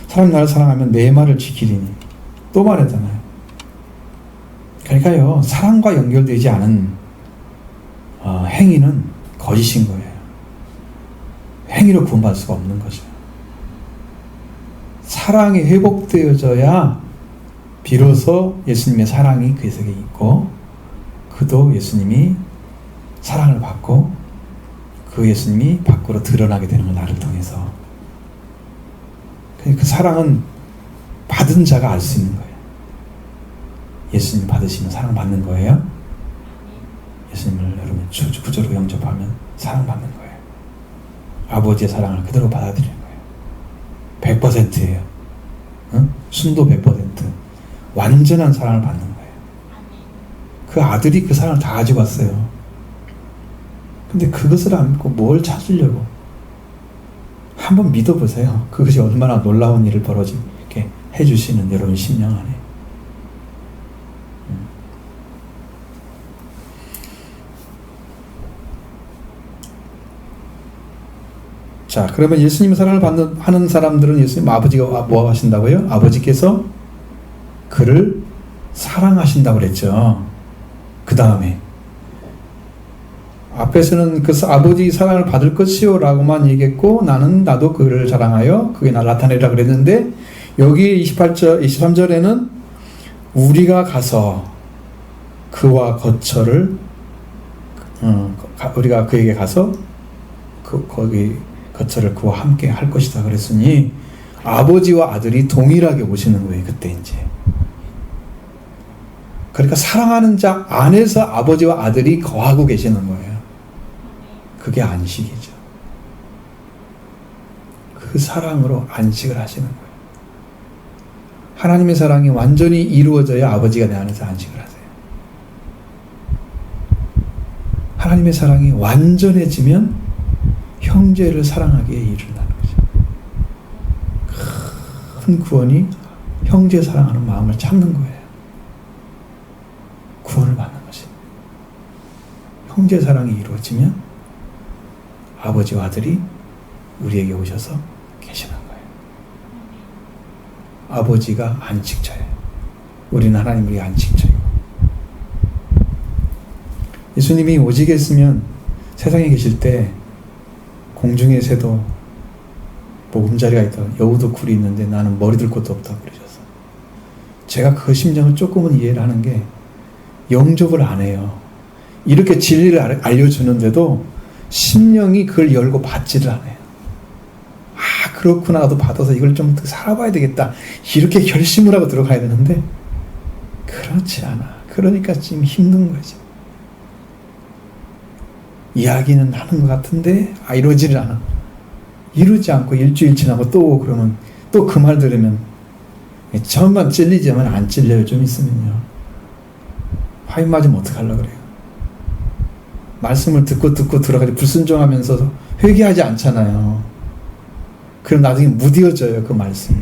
사람이 나를 사랑하면 내 말을 지키리니. 또 말하잖아요. 그러니까요, 사랑과 연결되지 않은 행위는 거짓인 거예요. 행위로 구원받을 수가 없는 거죠. 사랑이 회복되어져야 비로소 예수님의 사랑이 그 속에 있고, 그도 예수님이 사랑을 받고 그 예수님이 밖으로 드러나게 되는 걸 나를 통해서. 그 사랑은 받은 자가 알 수 있는 거예요. 예수님 받으시면 사랑받는 거예요. 예수님을 여러분 구주로 영접하면 사랑받는 거예요. 아버지의 사랑을 그대로 받아들이는 거예요. 100%예요. 응? 순도 100%. 완전한 사랑을 받는 거예요. 그 아들이 그 사랑을 다 가지고 왔어요. 근데 그것을 안 믿고 뭘 찾으려고. 한번 믿어보세요. 그것이 얼마나 놀라운 일을 벌어지게 해주시는 여러분 심령 안에. 자, 그러면 예수님 사랑을 하는 사람들은 예수님 아버지가 뭐 하신다고요? 아버지께서 그를 사랑하신다고 그랬죠. 그 다음에 앞에서는 그 아버지 사랑을 받을 것이요 라고만 얘기했고, 나도 그를 사랑하여 그게 나를 나타내라 그랬는데, 여기 23절에는 우리가 가서 그와 거처를 우리가 그에게 가서 거기 거처를 그와 함께 할 것이다 그랬으니, 아버지와 아들이 동일하게 오시는 거예요. 그때 이제. 그러니까 사랑하는 자 안에서 아버지와 아들이 거하고 계시는 거예요. 그게 안식이죠. 그 사랑으로 안식을 하시는 거예요. 하나님의 사랑이 완전히 이루어져야 아버지가 내 안에서 안식을 하세요. 하나님의 사랑이 완전해지면 형제를 사랑하기에 이른다는 거죠. 큰 구원이 형제 사랑하는 마음을 찾는 거예요. 구원을 받는 것이. 형제 사랑이 이루어지면 아버지와 아들이 우리에게 오셔서 계시는 거예요. 아버지가 안식처예요. 우리는 하나님 우리 안식처이고. 예수님이 오직 했으면 세상에 계실 때 공중의 새도 보금자리가 있다. 여우도 굴이 있는데 나는 머리 들 곳도 없다고 그러셨어요. 제가 그 심정을 조금은 이해를 하는 게, 영접을 안 해요. 이렇게 진리를 알려주는데도 심령이 그걸 열고 받지를 않아요. 아, 그렇구나. 나도 받아서 이걸 좀 살아봐야 되겠다. 이렇게 결심을 하고 들어가야 되는데 그렇지 않아. 그러니까 지금 힘든 거지. 이야기는 하는 것 같은데 이루어지질 않아. 이루지 않고 일주일 지나고 또 그러면 또 그 말 들으면 처음만 찔리지만 안 찔려요. 좀 있으면요. 화인 맞으면 어떡하려고 그래요. 말씀을 듣고 들어가지 불순종하면서 회개하지 않잖아요. 그럼 나중에 무뎌져요. 그 말씀이.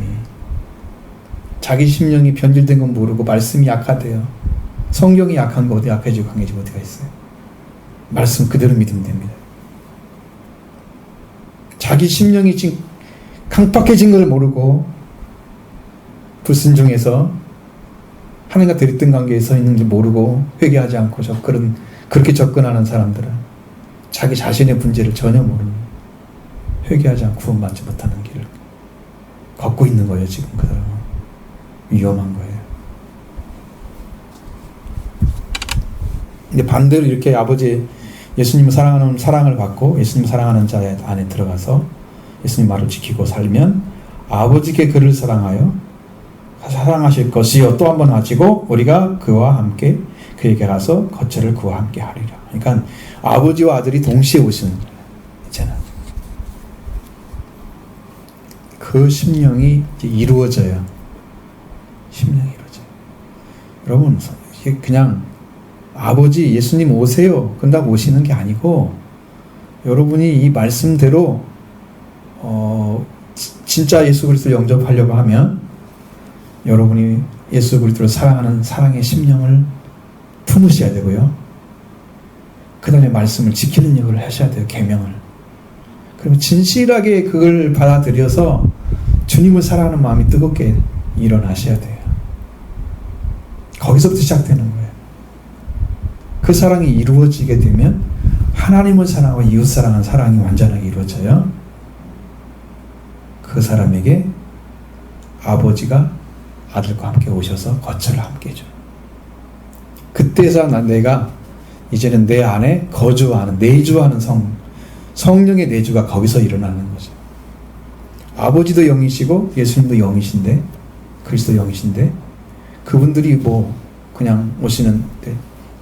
자기 심령이 변질된 건 모르고 말씀이 약하대요. 성경이 약한 거 어디 약해지고 강해지고 어디가 있어요. 말씀 그대로 믿으면 됩니다. 자기 심령이 지금 강팍해진 걸 모르고 불순종해서 하나님과 대립된 관계에 서 있는지 모르고 회개하지 않고 그렇게 접근하는 사람들은 자기 자신의 문제를 전혀 모르는, 회개하지 않고 구원받지 못하는 길을 걷고 있는 거예요. 지금 그 사람은 위험한 거예요. 근데 반대로 이렇게 예수님을 사랑하는 사랑을 받고 예수님 사랑하는 자 안에 들어가서 예수님 말을 지키고 살면 아버지께 그를 사랑하여 사랑하실 것이요 또 한 번 하시고 우리가 그와 함께 그에게 가서 거처를 그와 함께 하리라. 그러니까 아버지와 아들이 동시에 오시는 거예요. 이제는 그 심령이 이제 이루어져요. 심령이 이루어져요. 여러분 이게 그냥 아버지 예수님 오세요 끝나고 오시는 게 아니고 여러분이 이 말씀대로 진짜 예수 그리스도를 영접하려고 하면 여러분이 예수 그리스도를 사랑하는 사랑의 심령을 품으셔야 되고요. 그 다음에 말씀을 지키는 역을 하셔야 돼요. 계명을. 그러면 진실하게 그걸 받아들여서 주님을 사랑하는 마음이 뜨겁게 일어나셔야 돼요. 거기서부터 시작되는 거예요. 그 사랑이 이루어지게 되면 하나님을 사랑하고 이웃 사랑하는 사랑이 완전하게 이루어져요. 그 사람에게 아버지가 아들과 함께 오셔서 거처를 함께 해줘요. 그때서 내가 이제는 내 안에 거주하는 내주하는 성령의 내주가 거기서 일어나는 거죠. 아버지도 영이시고 예수님도 영이신데 그리스도 영이신데 그분들이 뭐 그냥 오시는데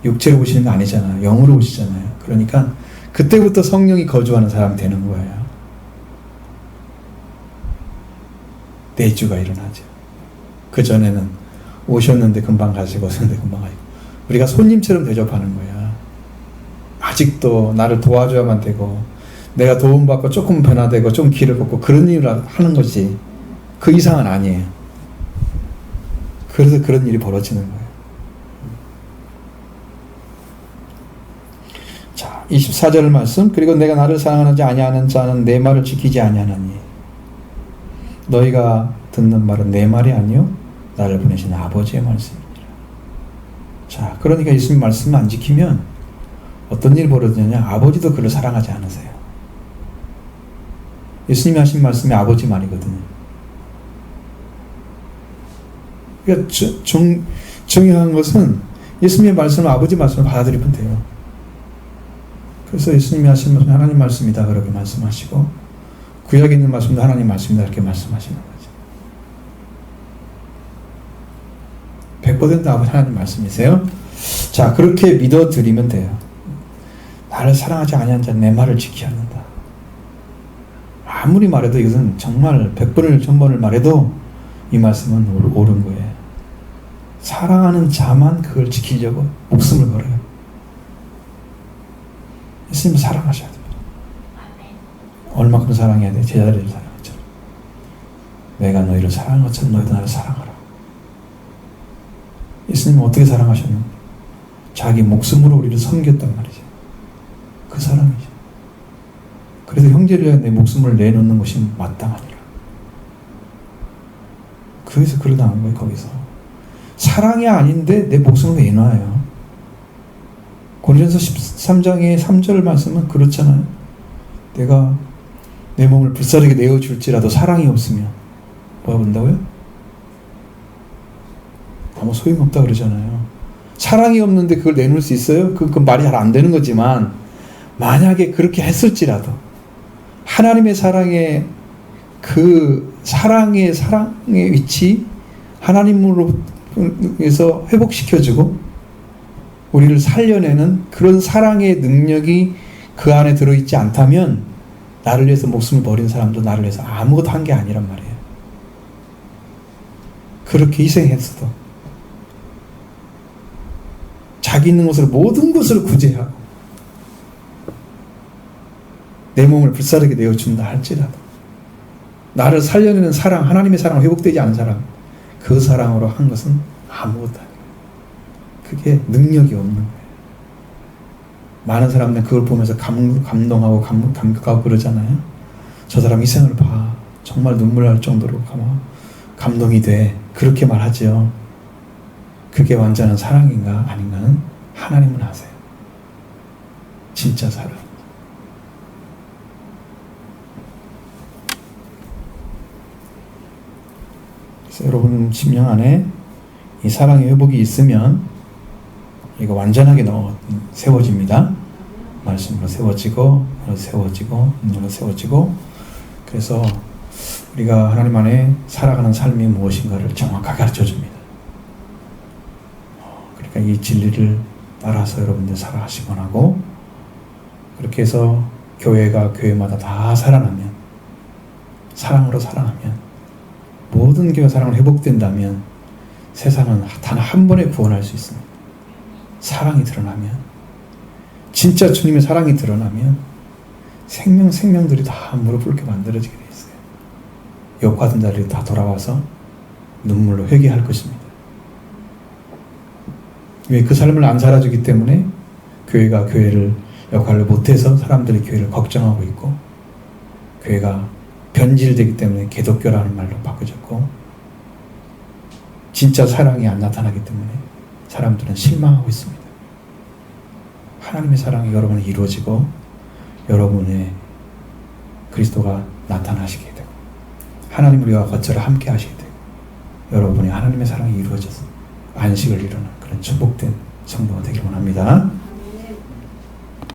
육체로 오시는 거 아니잖아요. 영으로 오시잖아요. 그러니까 그때부터 성령이 거주하는 사람이 되는 거예요. 내주가 일어나죠. 그전에는 오셨는데 금방 가시고 오셨는데 금방 가시고 우리가 손님처럼 대접하는 거야. 아직도 나를 도와줘야만 되고 내가 도움받고 조금 변화되고 좀 길을 걷고 그런 일을 하는 거지 그 이상은 아니에요. 그래서 그런 일이 벌어지는 거예요. 자, 24절 말씀. 그리고 내가 나를 사랑하지 아니하는 자는 내 말을 지키지 아니하나니 너희가 듣는 말은 내 말이 아니요 나를 보내신 아버지의 말씀이니라. 자, 그러니까 예수님 말씀을 안 지키면 어떤 일이 벌어지느냐. 아버지도 그를 사랑하지 않으세요. 예수님이 하신 말씀이 아버지 말이거든요. 그러니까 중요한 것은 예수님의 말씀을 아버지 말씀을 받아들이면 돼요. 그래서 예수님이 하신 말씀은 하나님 말씀이다 그렇게 말씀하시고 구약에 있는 말씀도 하나님 말씀이다 이렇게 말씀하시는 거죠. 100% 아버지 하나님 말씀이세요. 자, 그렇게 믿어드리면 돼요. 나를 사랑하지 아니한 자는 내 말을 지켜야 한다. 아무리 말해도 이것은 정말 100번을 1000번을 말해도 이 말씀은 옳은 거예요. 사랑하는 자만 그걸 지키려고 목숨을 걸어요. 예수님을 사랑하셔야 됩니다. 얼마큼 사랑해야 돼? 제자들을 사랑한 것처럼. 내가 너희를 사랑한 것처럼 너희도 나를 사랑하라. 예수님은 어떻게 사랑하셨는가? 자기 목숨으로 우리를 섬겼단 말이죠. 그 사랑이죠. 그래서 형제를 위해 내 목숨을 내놓는 것이 마땅하니라. 그래서 그러다는 거예요. 거기서 사랑이 아닌데 내 목숨을 왜 놔요? 고린도전서 13장의 3절 말씀은 그렇잖아요. 내가 내 몸을 불사르게 내어줄지라도 사랑이 없으면 뭐가 본다고요? 아무 소용없다 그러잖아요. 사랑이 없는데 그걸 내놓을 수 있어요? 그 말이 잘 안 되는 거지만 만약에 그렇게 했을지라도 하나님의 사랑의 그 사랑의 위치 하나님으로서 회복시켜주고 우리를 살려내는 그런 사랑의 능력이 그 안에 들어있지 않다면 나를 위해서 목숨을 버린 사람도 나를 위해서 아무것도 한 게 아니란 말이에요. 그렇게 희생했어도 자기 있는 곳으로 모든 것을 구제하고 내 몸을 불사르게 내어준다 할지라도 나를 살려내는 사랑, 하나님의 사랑 회복되지 않은 사람, 그 사랑으로 한 것은 아무것도 아니에요. 그게 능력이 없는 거예요. 많은 사람들은 그걸 보면서 감동하고 감격하고 그러잖아요. 저 사람 희생을 봐. 정말 눈물 날 정도로 감동이 돼. 그렇게 말하죠. 그게 완전한 사랑인가 아닌가는 하나님은 아세요. 진짜 사랑. 그래서 여러분 심령 안에 이 사랑의 회복이 있으면 이거 완전하게 세워집니다. 말씀으로 세워지고 세워지고 눈으로 세워지고. 그래서 우리가 하나님 안에 살아가는 삶이 무엇인가를 정확하게 가르쳐줍니다. 그러니까 이 진리를 따라서 여러분들 살아가시곤 하고, 그렇게 해서 교회가 교회마다 다 살아나면, 사랑으로 살아나면, 모든 교회 사랑으로 회복된다면 세상은 단 한 번에 구원할 수 있습니다. 사랑이 드러나면, 진짜 주님의 사랑이 드러나면 생명들이 다 무릎 꿇게 만들어지게 되어 있어요. 욕하던 자들이 다 돌아와서 눈물로 회개할 것입니다. 왜? 그 삶을 안 살아주기 때문에 교회가 교회를 역할을 못해서 사람들이 교회를 걱정하고 있고, 교회가 변질되기 때문에 개독교라는 말로 바꿔졌고, 진짜 사랑이 안 나타나기 때문에 사람들은 실망하고 있습니다. 하나님의 사랑이 여러분에 이루어지고 여러분의 그리스도가 나타나시게 되고 하나님 우리와 거처를 함께 하시게 되고 여러분의 하나님의 사랑이 이루어져서 안식을 이루는 그런 축복된 성도가 되기를 원합니다.